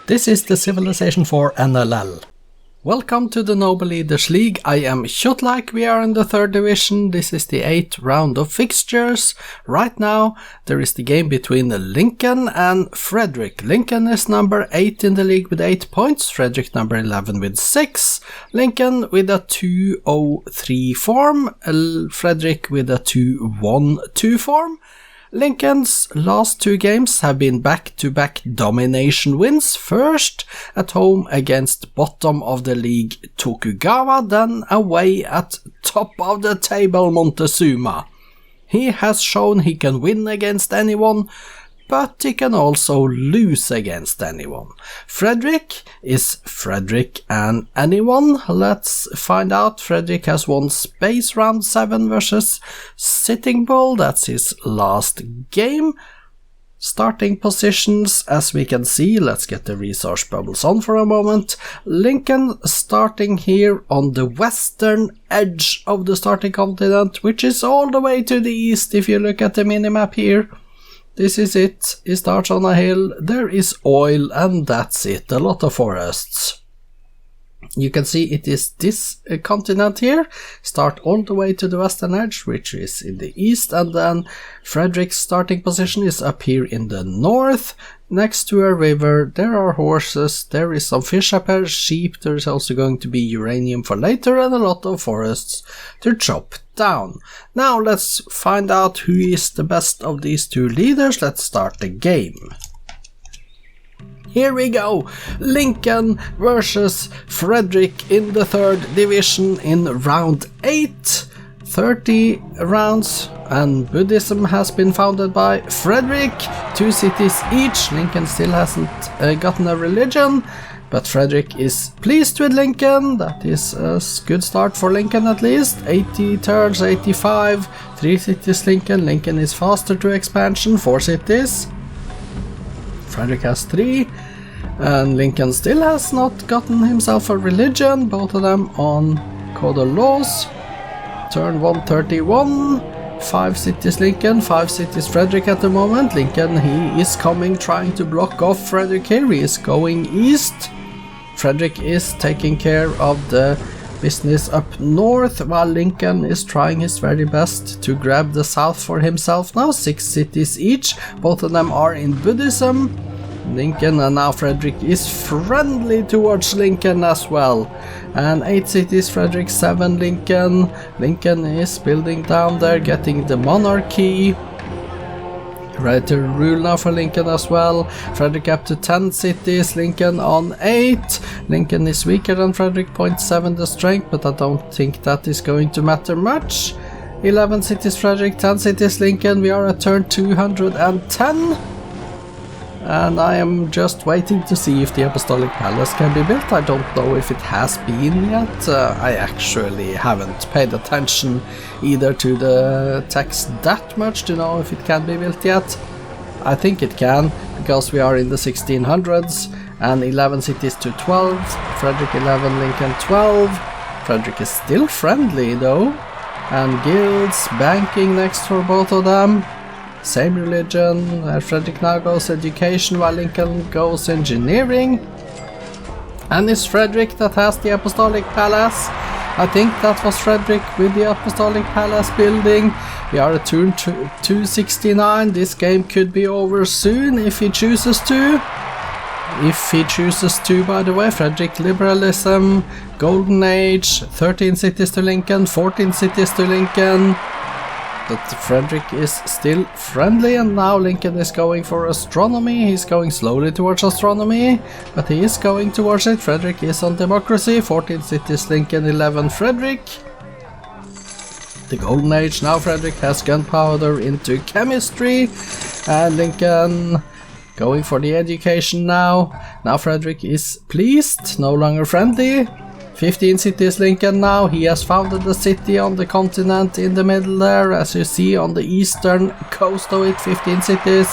This is the Civilization 4 NLL. Welcome to the Noble Leaders League. I am Kjotleik. We are in the 3rd division. This is the 8th round of fixtures. Right now there is the game between Lincoln and Frederick. Lincoln is number 8 in the league with 8 points. Frederick number 11 with 6. Lincoln with a 2-0-3 form. Frederick with a 2-1-2 form. Lincoln's last 2 games have been back-to-back domination wins, first at home against bottom of the league Tokugawa, then away at top of the table Montezuma. He has shown he can win against anyone, but he can also lose against anyone. Frederick, is Frederick and anyone? Let's find out. Frederick has won Space Round 7 versus Sitting Bull. That's his last game. Starting positions, as we can see, let's get the resource bubbles on for a moment. Lincoln starting here on the western edge of the starting continent, which is all the way to the east if you look at the minimap here. This is it. He starts on a hill, there is oil, and that's it. A lot of forests. You can see it is this continent here. Start all the way to the western edge, which is in the east, and then Frederick's starting position is up here in the north, next to a river. There are horses, there is some fish up here, sheep, there is also going to be uranium for later, and a lot of forests to chop down. Now let's find out who is the best of these 2 leaders. Let's start the game. Here we go, Lincoln versus Frederick in the 3rd division in round 8. 30 rounds, and Buddhism has been founded by Frederick. 2 cities each. Lincoln still hasn't gotten a religion, but Frederick is pleased with Lincoln. That is a good start for Lincoln at least. 80 turns, 85. 3 cities Lincoln. Lincoln is faster to expansion, 4 cities. Frederick has 3, and Lincoln still has not gotten himself a religion, both of them on Code of Laws. Turn 131, 5 cities Lincoln, 5 cities Frederick at the moment. Lincoln, he is coming, trying to block off Frederick here. He is going east. Frederick is taking care of the business up north, while Lincoln is trying his very best to grab the south for himself now. 6 cities each, both of them are in Buddhism. Lincoln, and now Frederick is friendly towards Lincoln as well. And 8 cities Frederick, 7 Lincoln. Lincoln is building down there, getting the monarchy. Ready to rule now for Lincoln as well. Frederick up to 10 cities, Lincoln on 8. Lincoln is weaker than Frederick, 0.7 the strength, but I don't think that is going to matter much. 11 cities Frederick, 10 cities Lincoln. We are at turn 210. And I am just waiting to see if the Apostolic Palace can be built. I don't know if it has been yet. I actually haven't paid attention either to the text that much to know if it can be built yet. I think it can, because we are in the 1600s, and 11 cities to 12. Frederick 11, Lincoln 12. Frederick is still friendly though. And guilds, banking next for both of them. Same religion. Frederick now goes education, while Lincoln goes engineering. And it's Frederick that has the Apostolic Palace. I think that was Frederick with the Apostolic Palace building. We are at turn 269. This game could be over soon if he chooses to. If he chooses to, by the way. Frederick liberalism, golden age, 13 cities to Lincoln, 14 cities to Lincoln. But Frederick is still friendly, and now Lincoln is going for astronomy. He's going slowly towards astronomy, but he is going towards it. Frederick is on democracy, 14 cities Lincoln, 11 Frederick. The golden age, now Frederick has gunpowder into chemistry, and Lincoln going for the education now. Now Frederick is pleased, no longer friendly. 15 cities Lincoln now. He has founded a city on the continent in the middle there, as you see on the eastern coast of it. 15 cities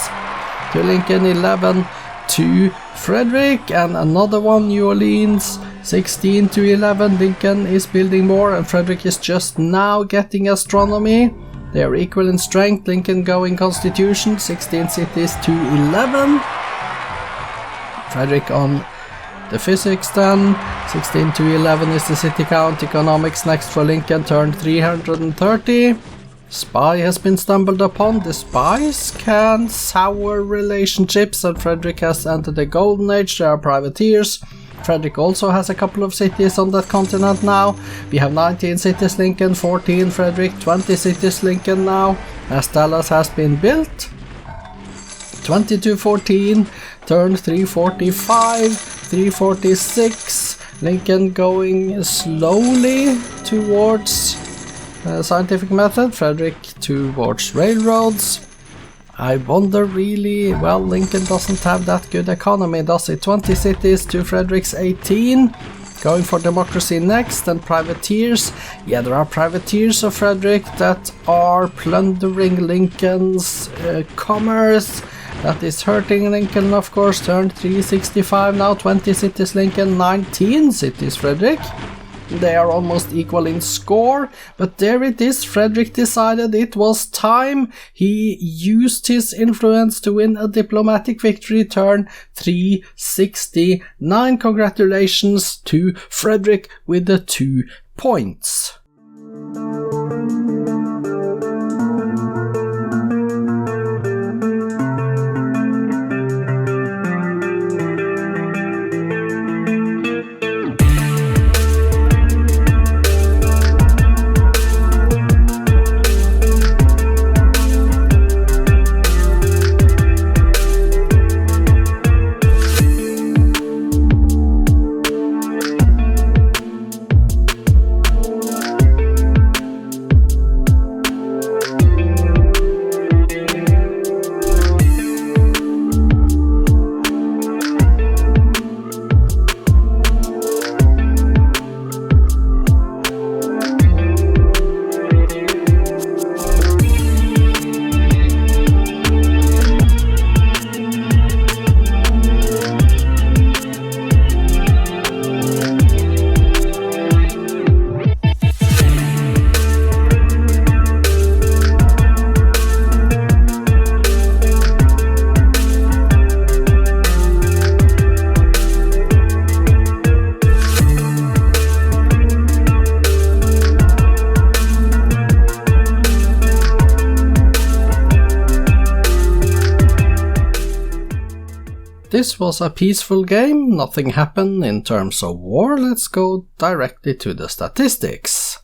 to Lincoln, 11 to Frederick, and another one, New Orleans, 16 to 11. Lincoln is building more, and Frederick is just now getting astronomy. They are equal in strength. Lincoln going constitution, 16 cities to 11. Frederick on the physics then. 16 to 11 is the city count. Economics next for Lincoln, turn 330. Spy has been stumbled upon. The spies can sour relationships, and Frederick has entered the golden age. There are privateers. Frederick also has a couple of cities on that continent now. We have 19 cities Lincoln, 14 Frederick, 20 cities Lincoln now, as Dallas has been built. 2214, turn 345, 346. Lincoln going slowly towards scientific method, Frederick towards railroads. I wonder really, well, Lincoln doesn't have that good economy, does it? 20 cities to Frederick's 18. Going for democracy next, and privateers. Yeah, there are privateers of Frederick that are plundering Lincoln's commerce. That is hurting Lincoln, of course. Turn 365 now, 20 cities Lincoln, 19 cities Frederick. They are almost equal in score, but there it is. Frederick decided it was time. He used his influence to win a diplomatic victory. Turn 369. Congratulations to Frederick with the 2 points. This was a peaceful game, nothing happened in terms of war. Let's go directly to the statistics.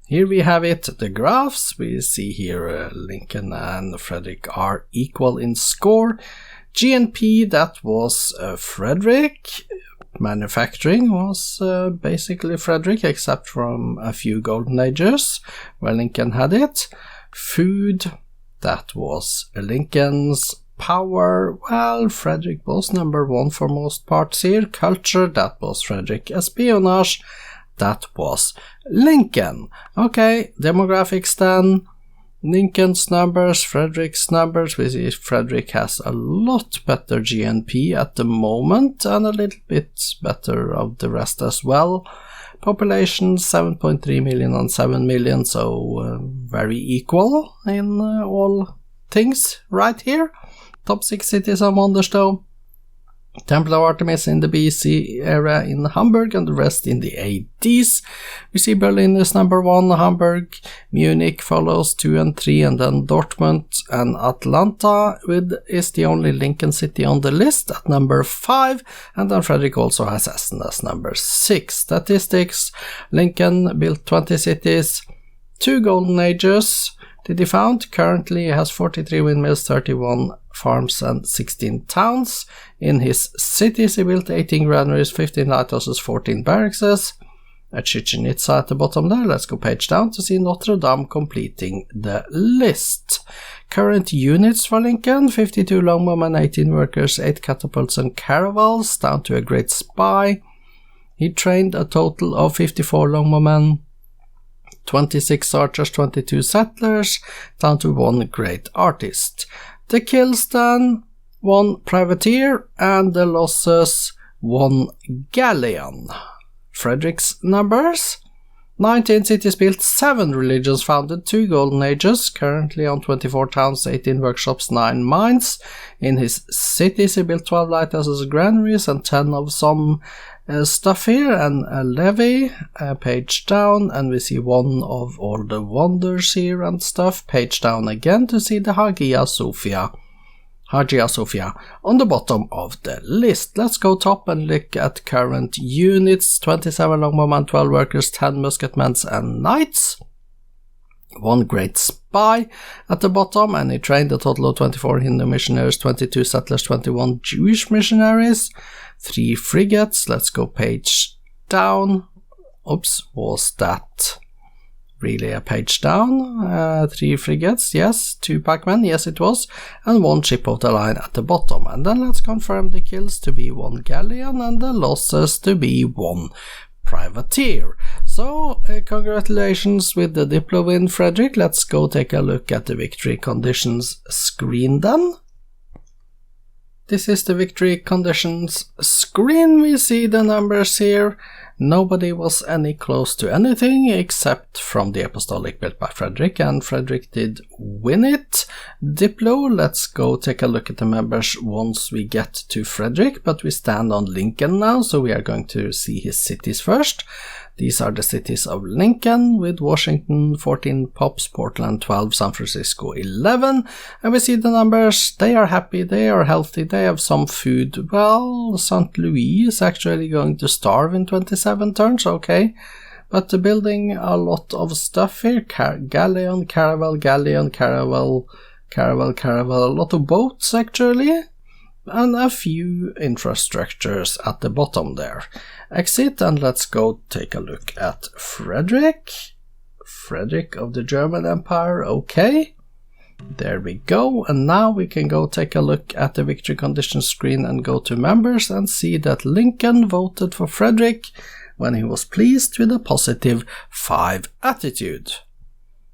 Here we have it, the graphs. We see here Lincoln and Frederick are equal in score. GNP, that was Frederick. Manufacturing was basically Frederick, except from a few golden ages where Lincoln had it. Food, that was Lincoln's. Power, well, Frederick was number 1 for most parts here. Culture, that was Frederick. Espionage, that was Lincoln. Okay, demographics then. Lincoln's numbers, Frederick's numbers. We see Frederick has a lot better GNP at the moment and a little bit better of the rest as well. Population 7.3 million and 7 million, so very equal in all things right here. Top 6 cities are wonders though. Temple of Artemis in the BC era in Hamburg and the rest in the ADs. We see Berlin is number 1, Hamburg, Munich follows 2 and 3, and then Dortmund and Atlanta is the only Lincoln city on the list at number 5, and then Frederick also has Essen as number 6. Statistics, Lincoln built 20 cities, 2 golden ages. Did he found? Currently has 43 windmills, 31 farms and 16 towns. In his cities he built 18 granaries, 15 lighthouses, 14 barracks. At Chichen Itza at the bottom there. Let's go page down to see Notre Dame completing the list. Current units for Lincoln, 52 longbowmen, 18 workers, 8 catapults and caravels, down to a great spy. He trained a total of 54 longbowmen, 26 archers, 22 settlers, down to 1 great artist. The kills then, 1 privateer, and the losses, 1 galleon. Frederick's numbers, 19 cities built, 7 religions founded, 2 golden ages, currently on 24 towns, 18 workshops, 9 mines. In his cities he built 12 lighthouses, granaries, and 10 of some stuff here, and a levy, page down, and we see one of all the wonders here and stuff, page down again to see the Hagia Sophia on the bottom of the list. Let's go top and look at current units. 27 longbowmen, 12 workers, 10 musketmen and knights, 1 great spy at the bottom, and he trained a total of 24 Hindu missionaries, 22 settlers, 21 Jewish missionaries, 3 frigates. Let's go page down. Oops, was that really a page down? 3 frigates, yes. 2 packmen, yes it was, and 1 ship of the line at the bottom. And then let's confirm the kills to be 1 galleon and the losses to be 1 privateer. So congratulations with the Diplo win, Frederick. Let's go take a look at the victory conditions screen then. This is the victory conditions screen. We see the numbers here. Nobody was any close to anything except from the Apostolic built by Frederick, and Frederick did win it. Diplo, let's go take a look at the members once we get to Frederick, but we stand on Lincoln now, so we are going to see his cities first. These are the cities of Lincoln, with Washington 14 pops, Portland 12, San Francisco 11, and we see the numbers. They are happy, they are healthy, they have some food. Well, St. Louis is actually going to starve in 27 turns, okay, but building a lot of stuff here. Galleon, caravel, galleon, caravel, a lot of boats actually, and a few infrastructures at the bottom there. Exit, and let's go take a look at Frederick. Frederick of the German Empire, okay. There we go, and now we can go take a look at the victory conditions screen and go to members and see that Lincoln voted for Frederick when he was pleased with a positive 5 attitude.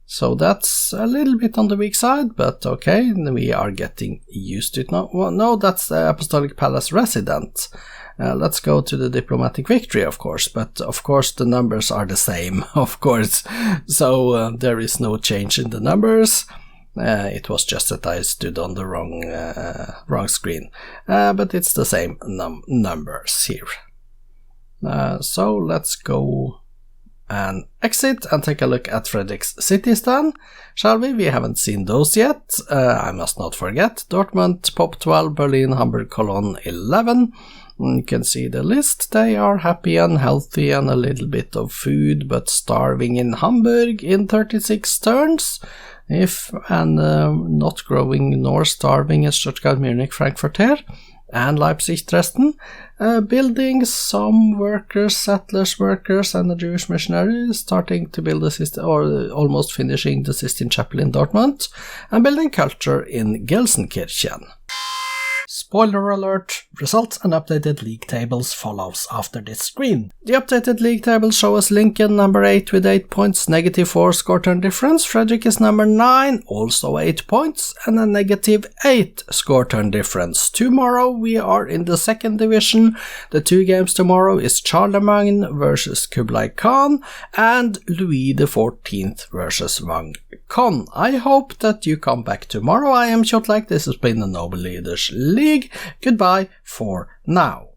So that's a little bit on the weak side, but okay, we are getting used to it now. Well, no, that's the Apostolic Palace resident. Let's go to the diplomatic victory, of course, but of course the numbers are the same, of course, so there is no change in the numbers. It was just that I stood on the wrong screen, but it's the same numbers here. So let's go and exit and take a look at Frederick's cities then, shall we? We haven't seen those yet. I must not forget Dortmund, Pop 12, Berlin, Hamburg, Cologne 11. You can see the list. They are happy and healthy and a little bit of food, but starving in Hamburg in 36 turns. Not growing nor starving in Stuttgart, Munich, Frankfurt here, and Leipzig, Dresden. Building some workers, settlers workers, and a Jewish missionary starting to build a system, or almost finishing the Sistine Chapel in Dortmund, and building culture in Gelsenkirchen. Spoiler alert, results and updated league tables follows after this screen. The updated league table shows us Lincoln number 8 with 8 points, -4 score turn difference. Frederick is number 9, also 8 points, and a -8 score turn difference. Tomorrow we are in the 2nd division. The 2 games tomorrow is Charlemagne versus Kublai Khan and Louis XIV versus Wang Con. I hope that you come back tomorrow. I am Kjotleik. This has been the Noble Leaders League. Goodbye for now.